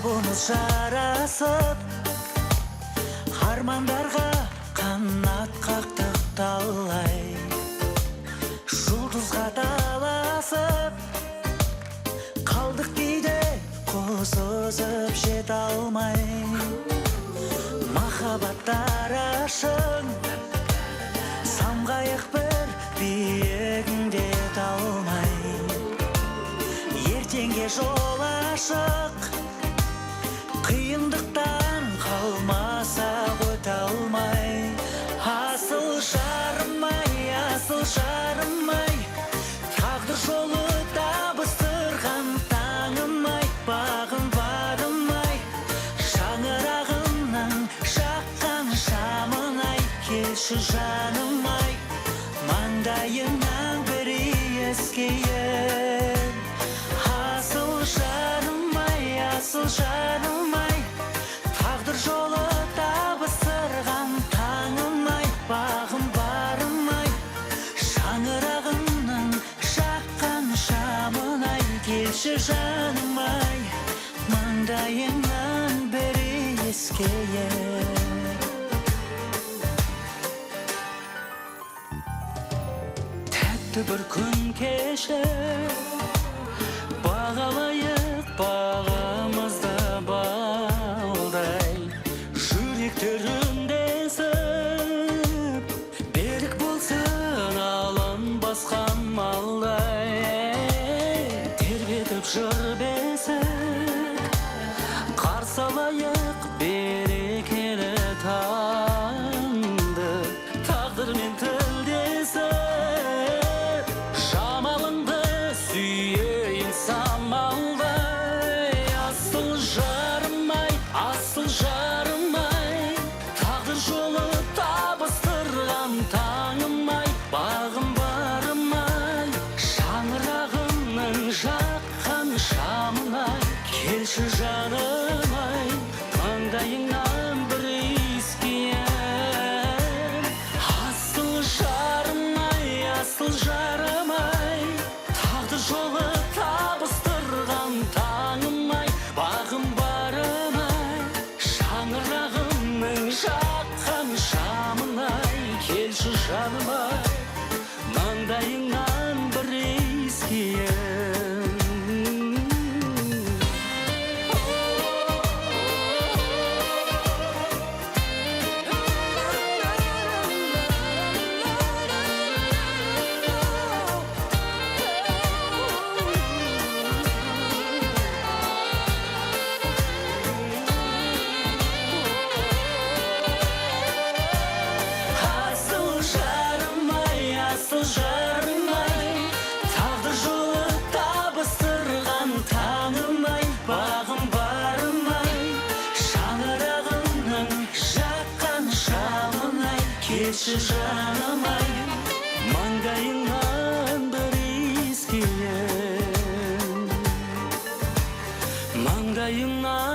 тобымыз жарасып, армандарға қанат қақтық талай. Жұлдызға таласып, қалдық кейде қол созып жете алмай. Махаббаттар ашың, самғайық бір биігінде талмай. Ертеңге жол ашық, қиындықтан қалмасақ өте алмай. Асыл жарым-ай, тағдыр жолы табыстырған таңым-ай, бағым-ай, шаңырағымнан жаққан шамын-ай, келші жаным-ай, маңдайыңнан бір иіскейін. Асыл жарым-ай, тағдыр жолы табыстырған таңым-ай, бағым-ай, шаңырағымнан жаққан шамын-ай, келші жаным-ай, маңдайыңнан бір иіскейін. Тәтті бір күн кешіп, бағалайық бағымызды балдай. Жүректер үндесіп, берік болсын алын басқа малдай. Тербетіп жыр бесік, қарсы алайық берекелі таңды. Тағдырмен тілдесіп, жамалыңды сүйейін самалдай. Асыл жарым-ай, тағдыр жолы табыстырған таңым-ай, бағым-ай, шаңырағымның жаққан шамын-ай, келші жаным-ай, маңдайыңнан бір иіскейін. Асыл жарым-ай, тағдыр жолы табыстырған таңым-ай, бағым-ай, шаңырағымның жаққан шамын-ай, келші жаным-ай, маңдайыңнан бір иіскейін. Асыл жарым-ай, тағдыр жолы табыстырған таңым-ай, бағым-ай, шаңырағымның жаққан шамын-ай, келші жаным-ай, маңдайыңнан бір иіскейін. Маңдайыңнан